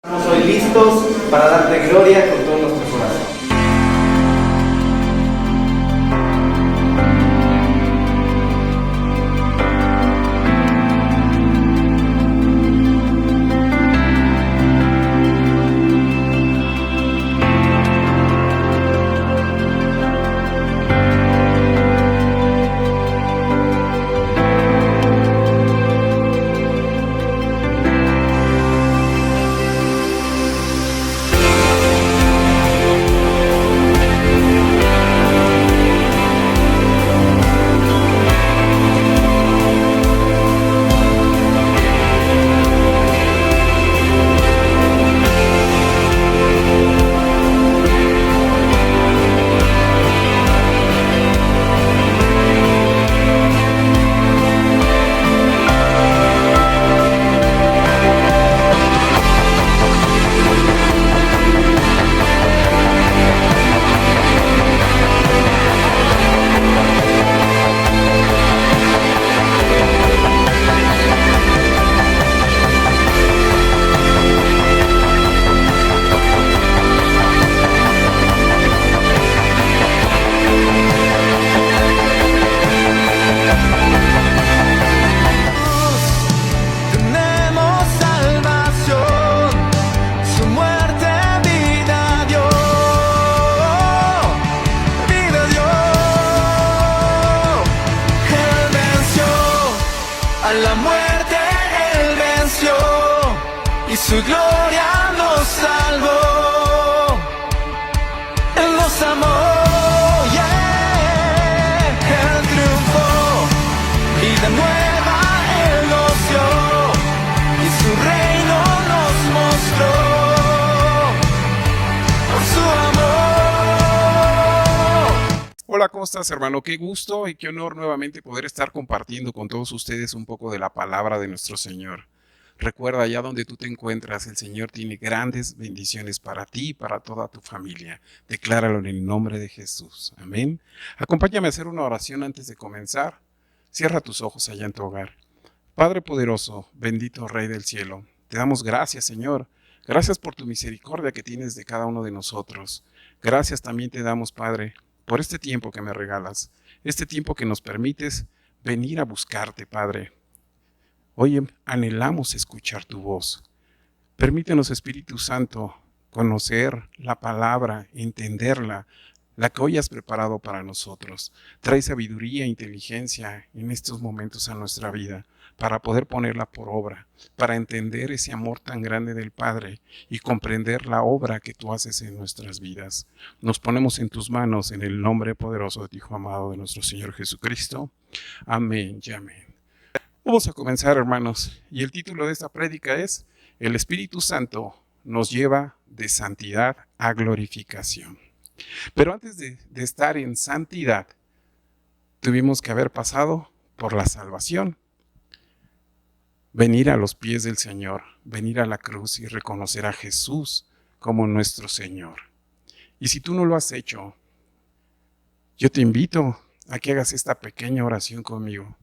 Estamos hoy listos para darte gloria con todo nuestro corazón. A la muerte Él venció y su gloria nos salvó. Él nos amó, yeah. Él triunfó, vida nueva Él nos dio y su reino nos mostró por su amor. Hola, ¿cómo estás, hermano? Qué gusto y qué honor nuevamente poder estar compartiendo con todos ustedes un poco de la palabra de nuestro Señor. Recuerda, allá donde tú te encuentras, el Señor tiene grandes bendiciones para ti y para toda tu familia. Decláralo en el nombre de Jesús. Amén. Acompáñame a hacer una oración antes de comenzar. Cierra tus ojos allá en tu hogar. Padre poderoso, bendito Rey del cielo, te damos gracias, Señor. Gracias por tu misericordia que tienes de cada uno de nosotros. Gracias también te damos, Padre, por este tiempo que me regalas, este tiempo que nos permites venir a buscarte, Padre. Hoy anhelamos escuchar tu voz. Permítenos, Espíritu Santo, conocer la palabra, entenderla, la que hoy has preparado para nosotros. Trae sabiduría e inteligencia en estos momentos a nuestra vida, para poder ponerla por obra, para entender ese amor tan grande del Padre y comprender la obra que tú haces en nuestras vidas. Nos ponemos en tus manos en el nombre poderoso de tu Hijo amado, de nuestro Señor Jesucristo. Amén y amén. Vamos a comenzar, hermanos, y el título de esta prédica es: El Espíritu Santo nos lleva de santidad a glorificación. Pero antes de estar en santidad, tuvimos que haber pasado por la salvación. Venir a los pies del Señor, venir a la cruz y reconocer a Jesús como nuestro Señor. Y si tú no lo has hecho, yo te invito a que hagas esta pequeña oración conmigo,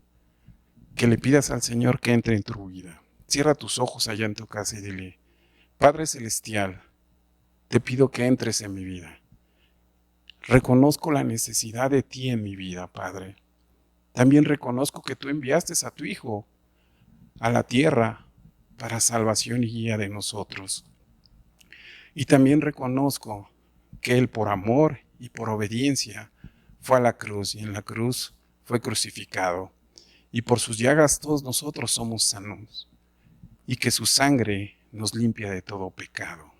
que le pidas al Señor que entre en tu vida. Cierra tus ojos allá en tu casa y dile: Padre Celestial, te pido que entres en mi vida. Reconozco la necesidad de ti en mi vida, Padre. También reconozco que tú enviaste a tu Hijo a la tierra para salvación y guía de nosotros. Y también reconozco que Él, por amor y por obediencia, fue a la cruz y en la cruz fue crucificado. Y por sus llagas todos nosotros somos sanos. Y que su sangre nos limpia de todo pecado.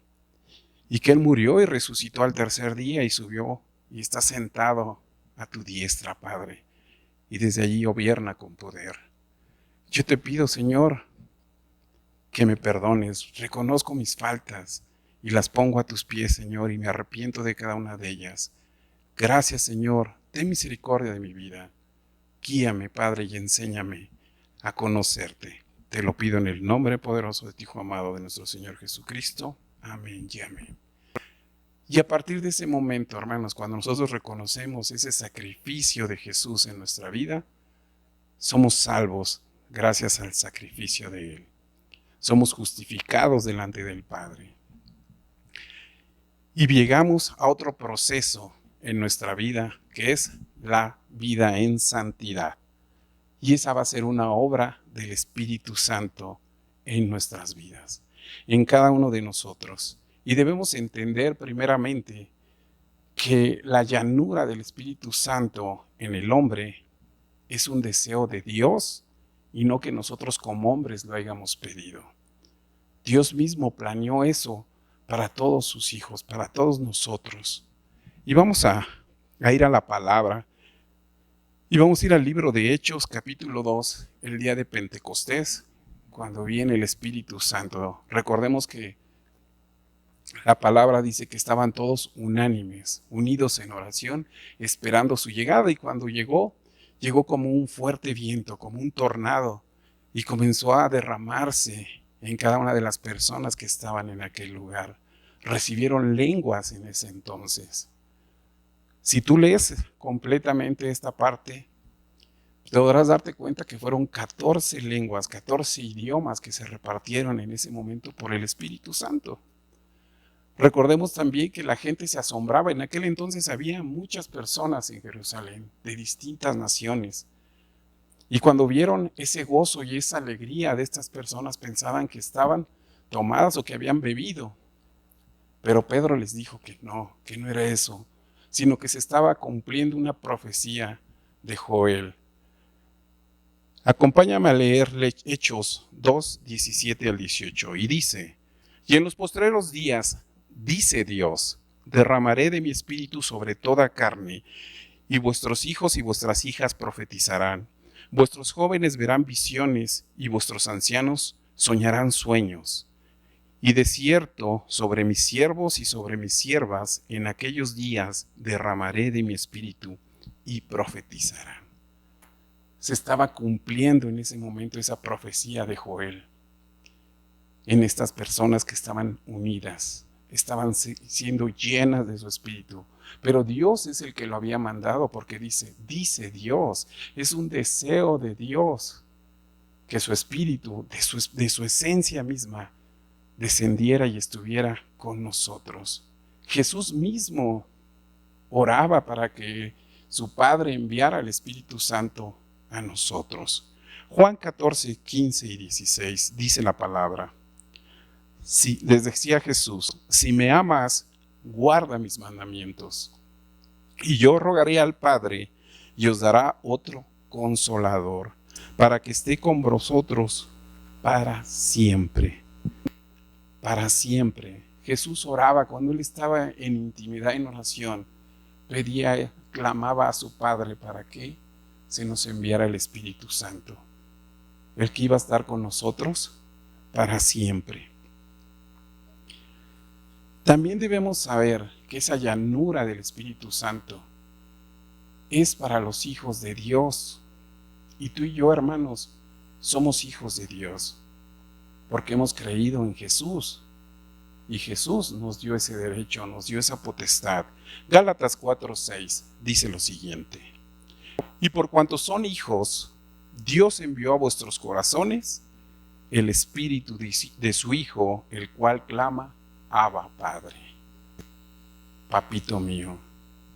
Y que Él murió y resucitó al tercer día y subió y está sentado a tu diestra, Padre. Y desde allí gobierna con poder. Yo te pido, Señor, que me perdones. Reconozco mis faltas y las pongo a tus pies, Señor, y me arrepiento de cada una de ellas. Gracias, Señor. Ten misericordia de mi vida. Guíame, Padre, y enséñame a conocerte. Te lo pido en el nombre poderoso de tu Hijo amado, de nuestro Señor Jesucristo. Amén y amén. Y a partir de ese momento, hermanos, cuando nosotros reconocemos ese sacrificio de Jesús en nuestra vida, somos salvos gracias al sacrificio de Él. Somos justificados delante del Padre. Y llegamos a otro proceso en nuestra vida, que es la vida en santidad. Y esa va a ser una obra del Espíritu Santo en nuestras vidas, en cada uno de nosotros. Y debemos entender primeramente que la llanura del Espíritu Santo en el hombre es un deseo de Dios y no que nosotros como hombres lo hayamos pedido. Dios mismo planeó eso para todos sus hijos, para todos nosotros. Y vamos a ir a la palabra. Y vamos a ir al libro de Hechos, capítulo 2, el día de Pentecostés, cuando viene el Espíritu Santo. Recordemos que la palabra dice que estaban todos unánimes, unidos en oración, esperando su llegada. Y cuando llegó como un fuerte viento, como un tornado, y comenzó a derramarse en cada una de las personas que estaban en aquel lugar. Recibieron lenguas en ese entonces. Si tú lees completamente esta parte, podrás darte cuenta que fueron 14 lenguas, 14 idiomas que se repartieron en ese momento por el Espíritu Santo. Recordemos también que la gente se asombraba. En aquel entonces había muchas personas en Jerusalén, de distintas naciones. Y cuando vieron ese gozo y esa alegría de estas personas, pensaban que estaban tomadas o que habían bebido. Pero Pedro les dijo que no era eso, sino que se estaba cumpliendo una profecía de Joel. Acompáñame a leer Hechos 2, 17 al 18. Y dice: y en los postreros días, dice Dios, derramaré de mi espíritu sobre toda carne, y vuestros hijos y vuestras hijas profetizarán. Vuestros jóvenes verán visiones, y vuestros ancianos soñarán sueños. Y de cierto, sobre mis siervos y sobre mis siervas, en aquellos días derramaré de mi espíritu, y profetizarán. Se estaba cumpliendo en ese momento esa profecía de Joel en estas personas que estaban unidas, estaban siendo llenas de su espíritu. Pero Dios es el que lo había mandado, porque dice Dios, es un deseo de Dios que su espíritu, de su esencia misma, descendiera y estuviera con nosotros. Jesús mismo oraba para que su Padre enviara al Espíritu Santo a nosotros. Juan 14, 15 y 16 dice la palabra: les decía Jesús, si me amas, guarda mis mandamientos. Y yo rogaré al Padre, y os dará otro consolador, para que esté con vosotros para siempre. Para siempre. Jesús oraba cuando él estaba en intimidad, en oración. Pedía, clamaba a su Padre para que se nos enviara el Espíritu Santo. El que iba a estar con nosotros para siempre. También debemos saber que esa llanura del Espíritu Santo es para los hijos de Dios. Y tú y yo, hermanos, somos hijos de Dios, porque hemos creído en Jesús. Y Jesús nos dio ese derecho, nos dio esa potestad. Gálatas 4:6 dice lo siguiente: y por cuanto son hijos, Dios envió a vuestros corazones el Espíritu de su Hijo, el cual clama: Abba, Padre. Papito mío,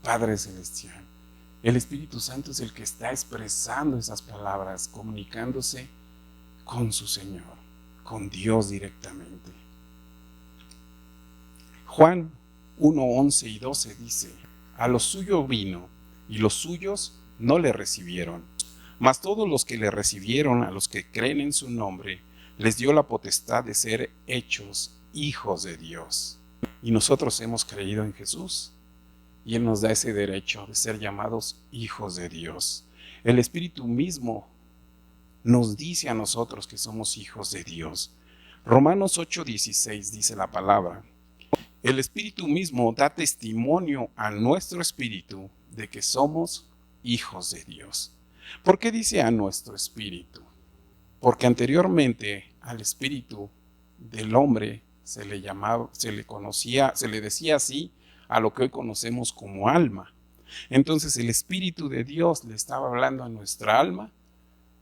Padre Celestial. El Espíritu Santo es el que está expresando esas palabras, comunicándose con su Señor, con Dios directamente. Juan 1, 11 y 12 dice: a los suyos vino, y los suyos no le recibieron. Mas todos los que le recibieron, a los que creen en su nombre, les dio la potestad de ser hechos hijos de Dios. Y nosotros hemos creído en Jesús, y Él nos da ese derecho de ser llamados hijos de Dios. El Espíritu mismo nos dice a nosotros que somos hijos de Dios. Romanos 8:16 dice la palabra: el Espíritu mismo da testimonio a nuestro espíritu de que somos hijos de Dios. ¿Por qué dice a nuestro espíritu? Porque anteriormente al espíritu del hombre se le decía así a lo que hoy conocemos como alma. Entonces el Espíritu de Dios le estaba hablando a nuestra alma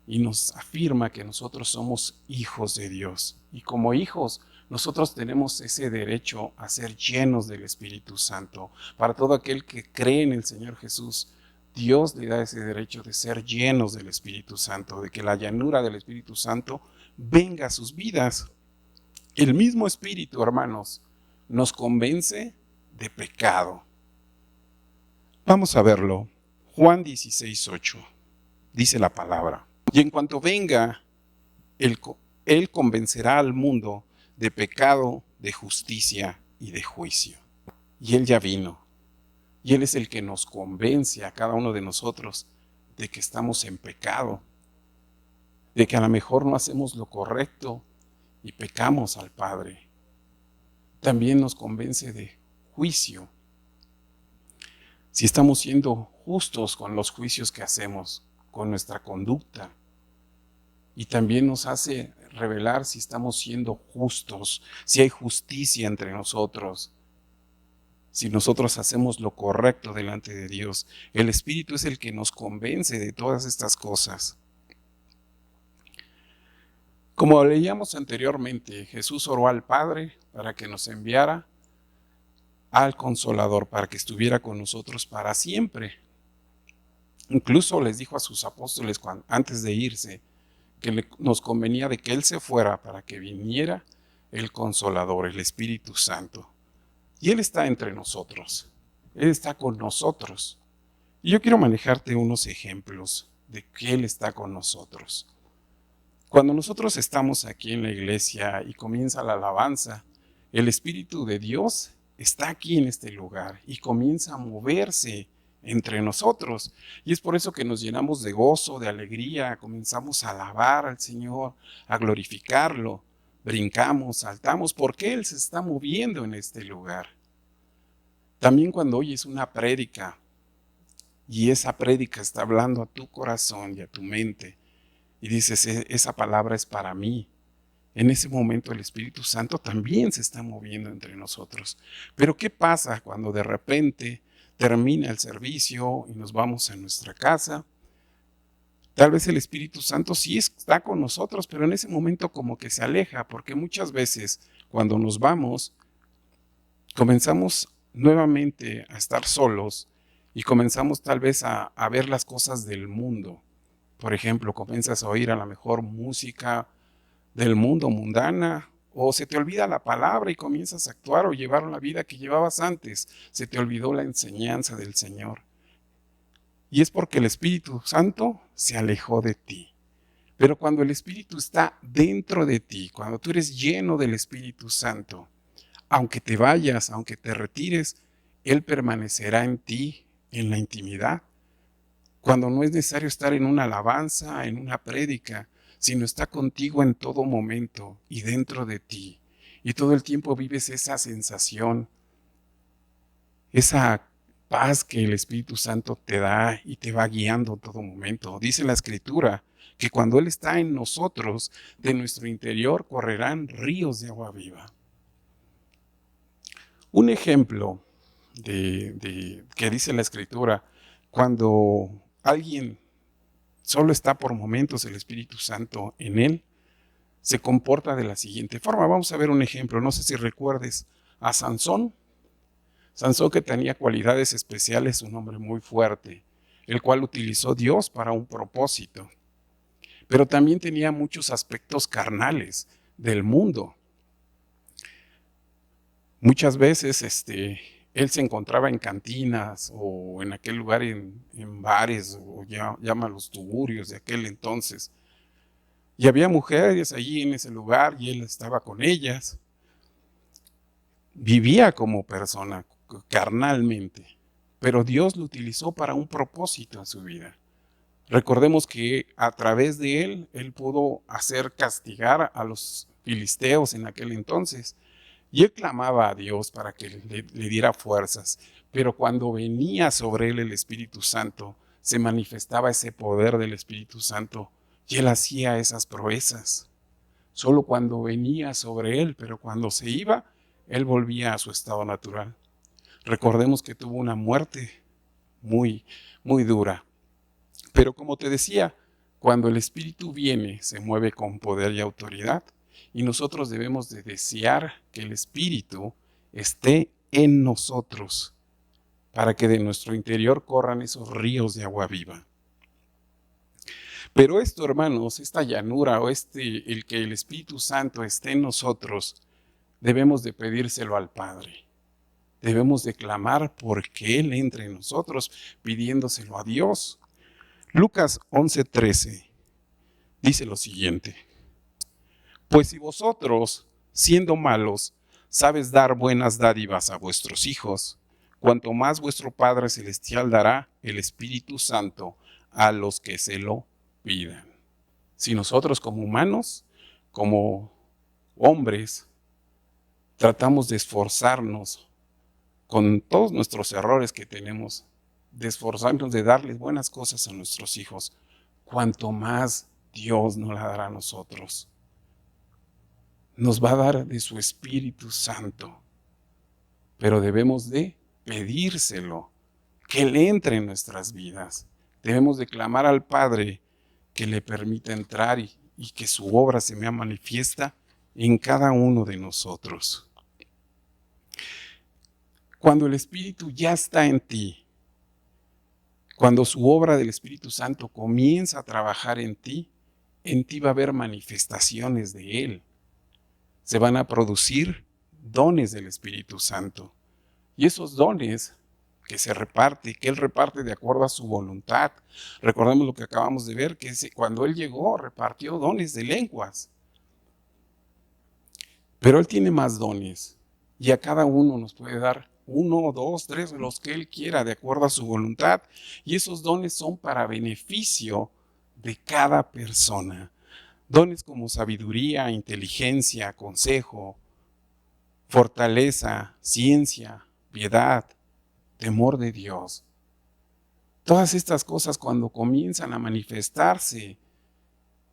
y nos afirma que nosotros somos hijos de Dios. Y como hijos Nosotros tenemos ese derecho a ser llenos del Espíritu Santo. Para todo aquel que cree en el Señor Jesús, Dios le da ese derecho de ser llenos del Espíritu Santo, de que la llanura del Espíritu Santo venga a sus vidas. El mismo Espíritu, hermanos, nos convence de pecado. Vamos a verlo. Juan 16:8. Dice la palabra: y en cuanto venga, Él convencerá al mundo de pecado, de justicia y de juicio. Y Él ya vino. Y Él es el que nos convence a cada uno de nosotros de que estamos en pecado, de que a lo mejor no hacemos lo correcto y pecamos al Padre. También nos convence de juicio. Si estamos siendo justos con los juicios que hacemos, con nuestra conducta. Y también nos hace revelar si estamos siendo justos, si hay justicia entre nosotros, si nosotros hacemos lo correcto delante de Dios. El Espíritu es el que nos convence de todas estas cosas. Como leíamos anteriormente, Jesús oró al Padre para que nos enviara al Consolador, para que estuviera con nosotros para siempre. Incluso les dijo a sus apóstoles antes de irse que nos convenía de que Él se fuera para que viniera el Consolador, el Espíritu Santo. Y Él está entre nosotros, Él está con nosotros. Y yo quiero manejarte unos ejemplos de que Él está con nosotros. Cuando nosotros estamos aquí en la iglesia y comienza la alabanza, el Espíritu de Dios está aquí en este lugar y comienza a moverse entre nosotros. Y es por eso que nos llenamos de gozo, de alegría, comenzamos a alabar al Señor, a glorificarlo, brincamos, saltamos, porque Él se está moviendo en este lugar. También cuando oyes una prédica y esa prédica está hablando a tu corazón y a tu mente y dices, esa palabra es para mí. En ese momento el Espíritu Santo también se está moviendo entre nosotros. Pero ¿qué pasa cuando de repente termina el servicio y nos vamos a nuestra casa? Tal vez el Espíritu Santo sí está con nosotros, pero en ese momento como que se aleja, porque muchas veces cuando nos vamos, comenzamos nuevamente a estar solos y comenzamos tal vez a ver las cosas del mundo. Por ejemplo, comienzas a oír a lo mejor música del mundo mundana, o se te olvida la palabra y comienzas a actuar o llevar la vida que llevabas antes. Se te olvidó la enseñanza del Señor. Y es porque el Espíritu Santo se alejó de ti. Pero cuando el Espíritu está dentro de ti, cuando tú eres lleno del Espíritu Santo, aunque te vayas, aunque te retires, Él permanecerá en ti, en la intimidad. Cuando no es necesario estar en una alabanza, en una prédica, sino está contigo en todo momento y dentro de ti. Y todo el tiempo vives esa sensación, esa paz que el Espíritu Santo te da y te va guiando en todo momento. Dice la Escritura que cuando Él está en nosotros, de nuestro interior correrán ríos de agua viva. Un ejemplo que dice la Escritura, cuando alguien solo está por momentos el Espíritu Santo en él, se comporta de la siguiente forma. Vamos a ver un ejemplo. No sé si recuerdes a Sansón. Sansón, que tenía cualidades especiales, un hombre muy fuerte, el cual utilizó Dios para un propósito. Pero también tenía muchos aspectos carnales del mundo. Muchas veces él se encontraba en cantinas o en aquel lugar en bares, o llaman los tugurios de aquel entonces. Y había mujeres allí en ese lugar y él estaba con ellas. Vivía como persona, carnalmente, pero Dios lo utilizó para un propósito en su vida. Recordemos que a través de él pudo hacer castigar a los filisteos en aquel entonces. Y él clamaba a Dios para que le diera fuerzas, pero cuando venía sobre él el Espíritu Santo, se manifestaba ese poder del Espíritu Santo y él hacía esas proezas. Solo cuando venía sobre él, pero cuando se iba, él volvía a su estado natural. Recordemos que tuvo una muerte muy, muy dura. Pero como te decía, cuando el Espíritu viene, se mueve con poder y autoridad. Y nosotros debemos de desear que el Espíritu esté en nosotros, para que de nuestro interior corran esos ríos de agua viva. Pero esto, hermanos, esta llanura o el que el Espíritu Santo esté en nosotros, debemos de pedírselo al Padre. Debemos de clamar porque Él entre en nosotros, pidiéndoselo a Dios. Lucas 11:13 dice lo siguiente: pues si vosotros, siendo malos, sabes dar buenas dádivas a vuestros hijos, cuanto más vuestro Padre Celestial dará el Espíritu Santo a los que se lo pidan. Si nosotros como humanos, como hombres, tratamos de esforzarnos con todos nuestros errores que tenemos, de esforzarnos de darles buenas cosas a nuestros hijos, cuanto más Dios nos la dará a nosotros. Nos va a dar de su Espíritu Santo, pero debemos de pedírselo, que Él entre en nuestras vidas. Debemos de clamar al Padre que le permita entrar y que su obra se vea manifiesta en cada uno de nosotros. Cuando el Espíritu ya está en ti, cuando su obra del Espíritu Santo comienza a trabajar en ti va a haber manifestaciones de Él. Se van a producir dones del Espíritu Santo. Y esos dones que Él reparte de acuerdo a su voluntad. Recordemos lo que acabamos de ver, que cuando Él llegó, repartió dones de lenguas. Pero Él tiene más dones, y a cada uno nos puede dar 1, 2, 3, los que Él quiera, de acuerdo a su voluntad. Y esos dones son para beneficio de cada persona. Dones como sabiduría, inteligencia, consejo, fortaleza, ciencia, piedad, temor de Dios. Todas estas cosas, cuando comienzan a manifestarse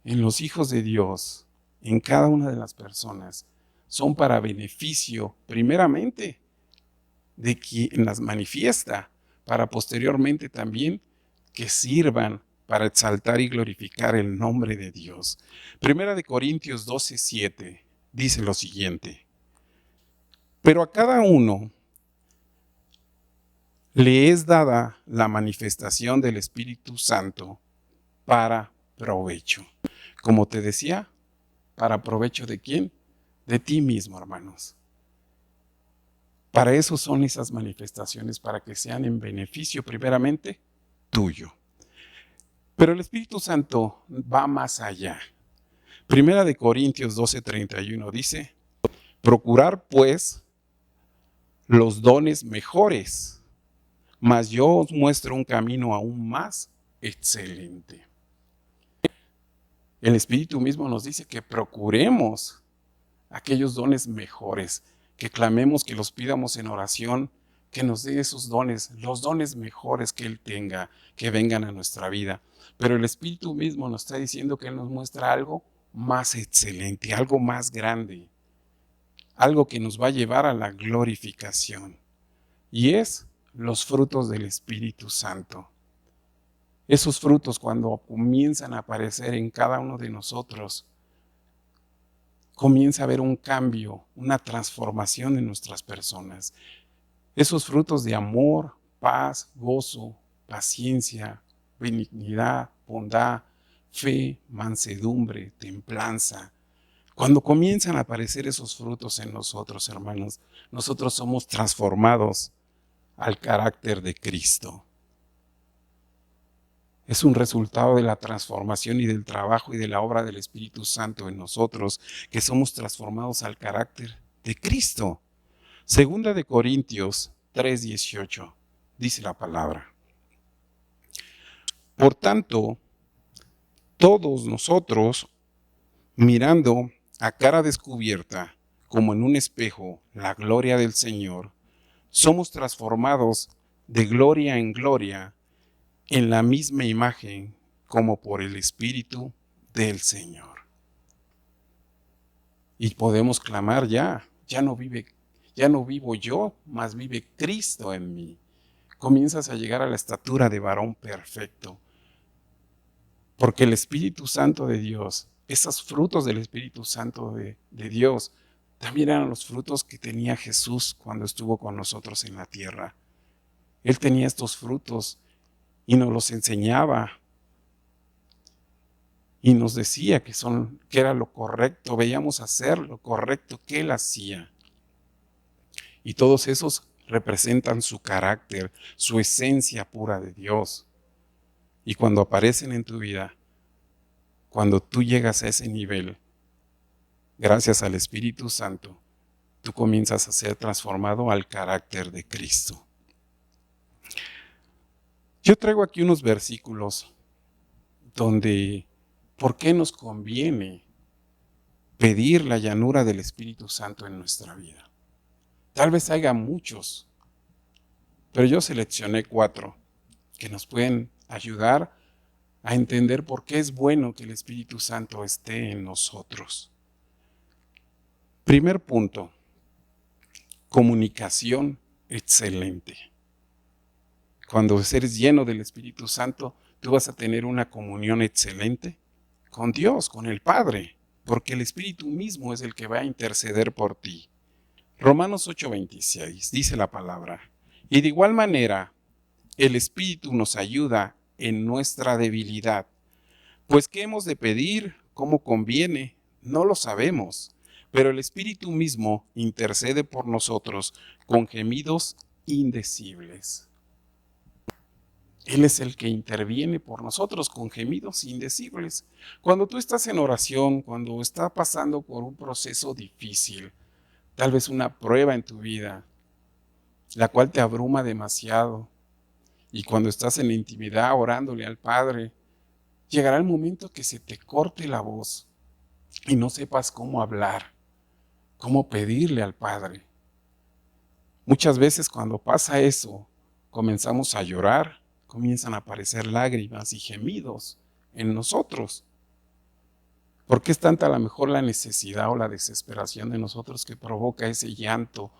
en los hijos de Dios, en cada una de las personas, son para beneficio, primeramente, de quien las manifiesta, para posteriormente también que sirvan para exaltar y glorificar el nombre de Dios. Primera de Corintios 12:7 dice lo siguiente: pero a cada uno le es dada la manifestación del Espíritu Santo para provecho. Como te decía, ¿para provecho de quién? De ti mismo, hermanos. Para eso son esas manifestaciones, para que sean en beneficio primeramente tuyo. Pero el Espíritu Santo va más allá. Primera de Corintios 12:31 dice: procurar pues los dones mejores, mas yo os muestro un camino aún más excelente. El Espíritu mismo nos dice que procuremos aquellos dones mejores, que clamemos, que los pidamos en oración, que nos dé esos dones, los dones mejores que Él tenga, que vengan a nuestra vida. Pero el Espíritu mismo nos está diciendo que Él nos muestra algo más excelente, algo más grande, algo que nos va a llevar a la glorificación. Y es los frutos del Espíritu Santo. Esos frutos, cuando comienzan a aparecer en cada uno de nosotros, comienza a haber un cambio, una transformación en nuestras personas. Esos frutos de amor, paz, gozo, paciencia, benignidad, bondad, fe, mansedumbre, templanza. Cuando comienzan a aparecer esos frutos en nosotros, hermanos, nosotros somos transformados al carácter de Cristo. Es un resultado de la transformación y del trabajo y de la obra del Espíritu Santo en nosotros, que somos transformados al carácter de Cristo. Segunda de Corintios 3:18 dice la palabra: por tanto, todos nosotros, mirando a cara descubierta, como en un espejo, la gloria del Señor, somos transformados de gloria en gloria en la misma imagen, como por el Espíritu del Señor. Y podemos clamar: ya no vivo yo, mas vive Cristo en mí. Comienzas a llegar a la estatura de varón perfecto, porque el Espíritu Santo de Dios esos frutos del Espíritu Santo de Dios también eran los frutos que tenía Jesús cuando estuvo con nosotros en la tierra. Él tenía estos frutos y nos los enseñaba y nos decía que era lo correcto, veíamos hacer lo correcto que Él hacía. Y todos esos representan su carácter, su esencia pura de Dios. Y cuando aparecen en tu vida, cuando tú llegas a ese nivel, gracias al Espíritu Santo, tú comienzas a ser transformado al carácter de Cristo. Yo traigo aquí unos versículos donde, ¿por qué nos conviene pedir la llanura del Espíritu Santo en nuestra vida? Tal vez haya muchos, pero yo seleccioné 4 que nos pueden ayudar a entender por qué es bueno que el Espíritu Santo esté en nosotros. Primer punto, comunicación excelente. Cuando eres lleno del Espíritu Santo, tú vas a tener una comunión excelente con Dios, con el Padre, porque el Espíritu mismo es el que va a interceder por ti. Romanos 8:26 dice la palabra, y de igual manera, el Espíritu nos ayuda en nuestra debilidad, pues ¿qué hemos de pedir? ¿Cómo conviene? No lo sabemos, pero el Espíritu mismo intercede por nosotros con gemidos indecibles. Él es el que interviene por nosotros con gemidos indecibles. Cuando tú estás en oración, cuando estás pasando por un proceso difícil, tal vez una prueba en tu vida, la cual te abruma demasiado, y cuando estás en la intimidad orándole al Padre, llegará el momento que se te corte la voz y no sepas cómo hablar, cómo pedirle al Padre. Muchas veces cuando pasa eso, comenzamos a llorar, comienzan a aparecer lágrimas y gemidos en nosotros. Porque es tanta a lo mejor la necesidad o la desesperación de nosotros que provoca ese llanto,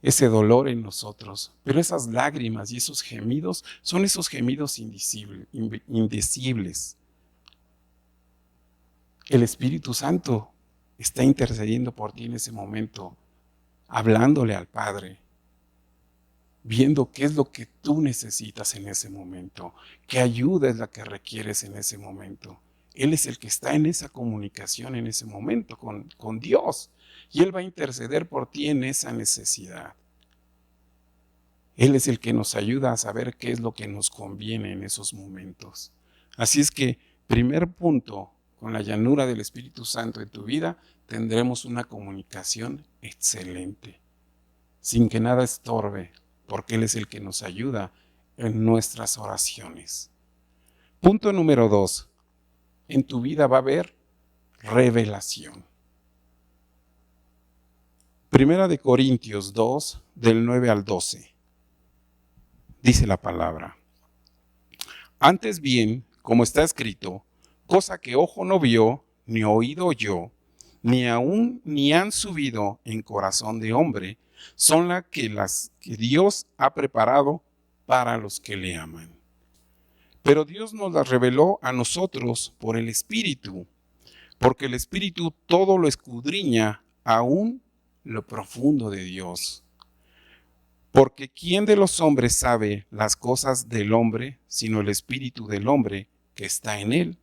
ese dolor en nosotros. Pero esas lágrimas y esos gemidos son esos gemidos indecibles. El Espíritu Santo está intercediendo por ti en ese momento, hablándole al Padre, viendo qué es lo que tú necesitas en ese momento, qué ayuda es la que requieres en ese momento. Él es el que está en esa comunicación en ese momento con Dios, y Él va a interceder por ti en esa necesidad. Él es el que nos ayuda a saber qué es lo que nos conviene en esos momentos. Así es que, primer punto, con la llanura del Espíritu Santo en tu vida, tendremos una comunicación excelente, sin que nada estorbe, porque Él es el que nos ayuda en nuestras oraciones. Punto número 2. En tu vida va a haber revelación. Primera de Corintios 2, del 9 al 12. Dice la palabra. Antes bien, como está escrito, cosa que ojo no vio, ni oído oyó, ni aún ni han subido en corazón de hombre, son las que Dios ha preparado para los que le aman. Pero Dios nos las reveló a nosotros por el Espíritu, porque el Espíritu todo lo escudriña, aún lo profundo de Dios. Porque ¿quién de los hombres sabe las cosas del hombre, sino el Espíritu del hombre que está en él?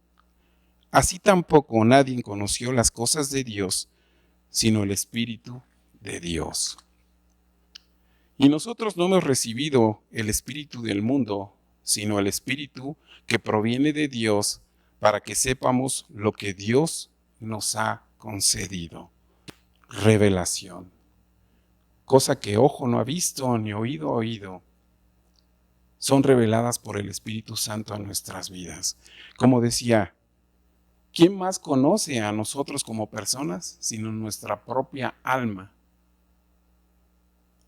Así tampoco nadie conoció las cosas de Dios, sino el Espíritu de Dios. Y nosotros no hemos recibido el espíritu del mundo, sino el Espíritu que proviene de Dios, para que sepamos lo que Dios nos ha concedido. Revelación. Cosa que ojo no ha visto, ni oído, son reveladas por el Espíritu Santo a nuestras vidas. Como decía, ¿quién más conoce a nosotros como personas sino nuestra propia alma?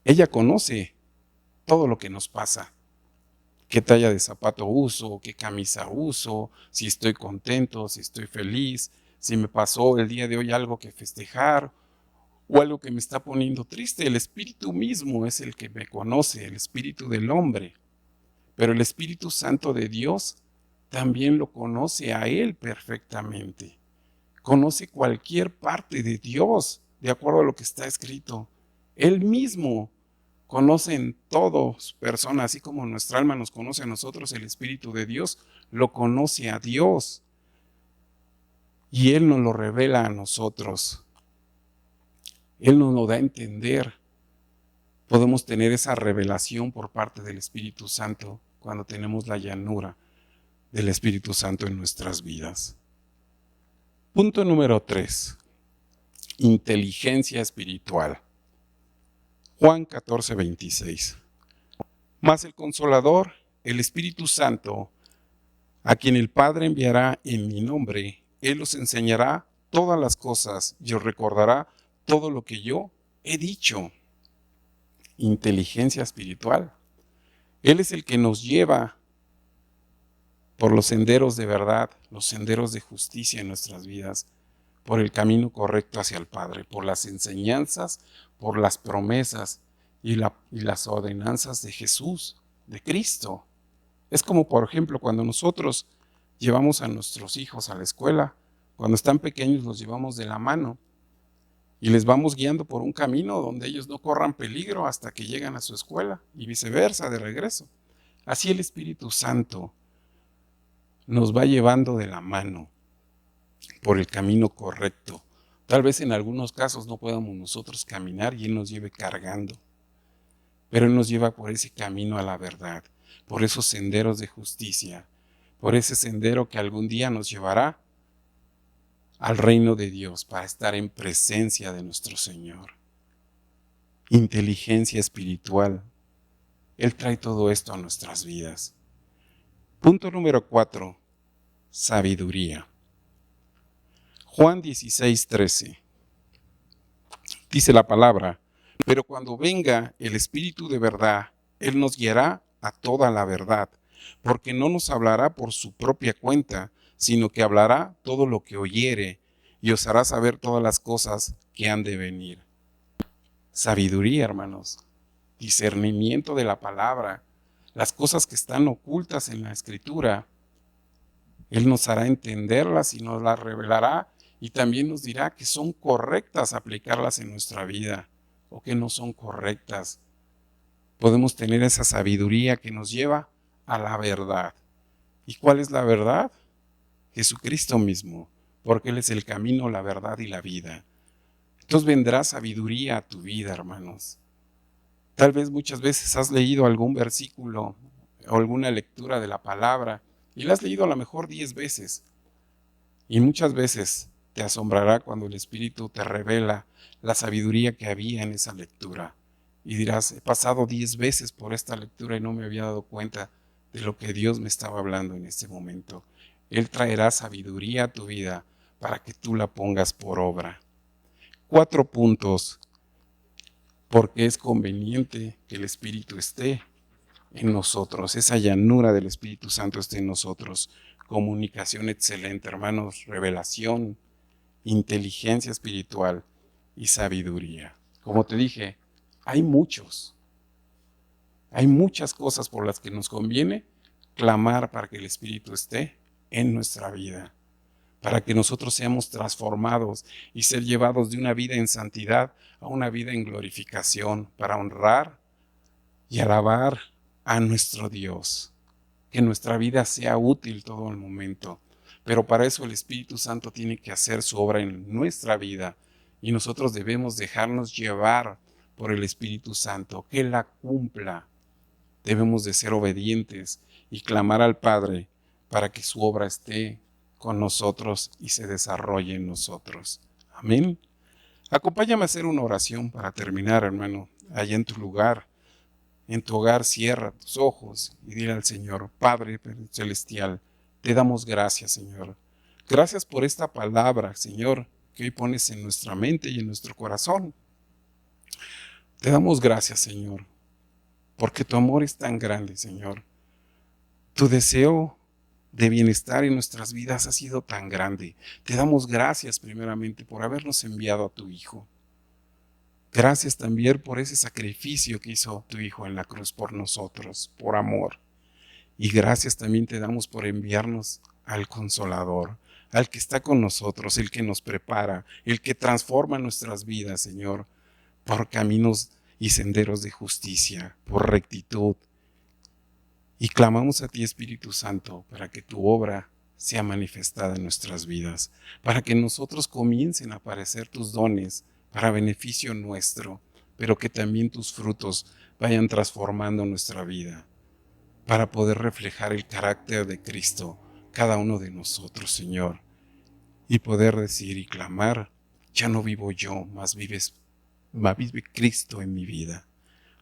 Ella conoce todo lo que nos pasa. Qué talla de zapato uso, qué camisa uso, si estoy contento, si estoy feliz, si me pasó el día de hoy algo que festejar o algo que me está poniendo triste. El Espíritu mismo es el que me conoce, el Espíritu del hombre. Pero el Espíritu Santo de Dios también lo conoce a Él perfectamente. conoce cualquier parte de Dios, de acuerdo a lo que está escrito. Él mismo conoce en todo su persona, así como nuestra alma nos conoce a nosotros, el Espíritu de Dios lo conoce a Dios. Y Él nos lo revela a nosotros. Él nos lo da a entender. Podemos tener esa revelación por parte del Espíritu Santo cuando tenemos la llanura del Espíritu Santo en nuestras vidas. Punto número 3. Inteligencia espiritual. Juan 14:26. Mas el Consolador, el Espíritu Santo, a quien el Padre enviará en mi nombre, Él os enseñará todas las cosas y os recordará todo lo que yo he dicho. Inteligencia espiritual. Él es el que nos lleva por los senderos de verdad, los senderos de justicia en nuestras vidas, por el camino correcto hacia el Padre, por las enseñanzas, por las promesas y las ordenanzas de Jesús, de Cristo. Es como, por ejemplo, cuando nosotros llevamos a nuestros hijos a la escuela, cuando están pequeños los llevamos de la mano y les vamos guiando por un camino donde ellos no corran peligro hasta que llegan a su escuela y viceversa de regreso. Así el Espíritu Santo nos va llevando de la mano por el camino correcto. Tal vez en algunos casos no podamos nosotros caminar y Él nos lleve cargando, pero Él nos lleva por ese camino a la verdad, por esos senderos de justicia, por ese sendero que algún día nos llevará al reino de Dios para estar en presencia de nuestro Señor. Inteligencia espiritual. Él trae todo esto a nuestras vidas. Punto número 4. Sabiduría. Juan 16:13. Dice la palabra: pero cuando venga el Espíritu de verdad, Él nos guiará a toda la verdad, porque no nos hablará por su propia cuenta, sino que hablará todo lo que oyere y os hará saber todas las cosas que han de venir. Sabiduría, hermanos, discernimiento de la palabra, las cosas que están ocultas en la Escritura. Él nos hará entenderlas y nos las revelará y también nos dirá que son correctas aplicarlas en nuestra vida o que no son correctas. Podemos tener esa sabiduría que nos lleva a la verdad. ¿Y cuál es la verdad? Jesucristo mismo, porque Él es el camino, la verdad y la vida. Entonces vendrá sabiduría a tu vida, hermanos. Tal vez muchas veces has leído algún versículo o alguna lectura de la palabra y la has leído a lo mejor 10 veces. Y muchas veces te asombrará cuando el Espíritu te revela la sabiduría que había en esa lectura. Y dirás, he pasado 10 veces por esta lectura y no me había dado cuenta de lo que Dios me estaba hablando en este momento. Él traerá sabiduría a tu vida para que tú la pongas por obra. 4 puntos. Porque es conveniente que el Espíritu esté en nosotros, esa llanura del Espíritu Santo esté en nosotros. Comunicación excelente, hermanos, revelación, inteligencia espiritual y sabiduría. Como te dije, hay muchas cosas por las que nos conviene clamar para que el Espíritu esté en nuestra vida, para que nosotros seamos transformados y ser llevados de una vida en santidad a una vida en glorificación, para honrar y alabar a nuestro Dios. Que nuestra vida sea útil todo el momento. Pero para eso el Espíritu Santo tiene que hacer su obra en nuestra vida y nosotros debemos dejarnos llevar por el Espíritu Santo, que la cumpla. Debemos de ser obedientes y clamar al Padre para que su obra esté con nosotros y se desarrolle en nosotros. Amén. Acompáñame a hacer una oración para terminar, hermano, allá en tu lugar. En tu hogar, cierra tus ojos y dile al Señor: Padre celestial, te damos gracias, Señor. Gracias por esta palabra, Señor, que hoy pones en nuestra mente y en nuestro corazón. Te damos gracias, Señor, porque tu amor es tan grande, Señor. Tu deseo de bienestar en nuestras vidas ha sido tan grande. Te damos gracias primeramente por habernos enviado a tu Hijo. Gracias también por ese sacrificio que hizo tu Hijo en la cruz por nosotros, por amor. Y gracias también te damos por enviarnos al Consolador, al que está con nosotros, el que nos prepara, el que transforma nuestras vidas, Señor, por caminos y senderos de justicia, por rectitud. Y clamamos a ti, Espíritu Santo, para que tu obra sea manifestada en nuestras vidas, para que en nosotros comiencen a aparecer tus dones para beneficio nuestro, pero que también tus frutos vayan transformando nuestra vida, para poder reflejar el carácter de Cristo, cada uno de nosotros, Señor, y poder decir y clamar: ya no vivo yo, mas vive Cristo en mi vida.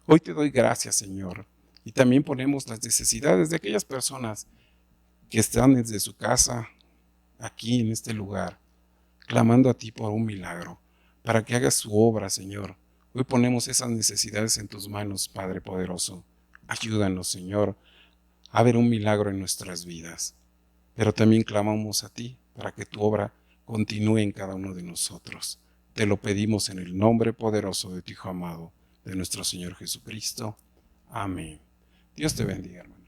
Hoy te doy gracias, Señor, y también ponemos las necesidades de aquellas personas que están desde su casa, aquí en este lugar, clamando a ti por un milagro, para que hagas su obra, Señor. Hoy ponemos esas necesidades en tus manos, Padre poderoso. Ayúdanos, Señor, a ver un milagro en nuestras vidas. Pero también clamamos a ti para que tu obra continúe en cada uno de nosotros. Te lo pedimos en el nombre poderoso de tu Hijo amado, de nuestro Señor Jesucristo. Amén. Dios te bendiga, hermano.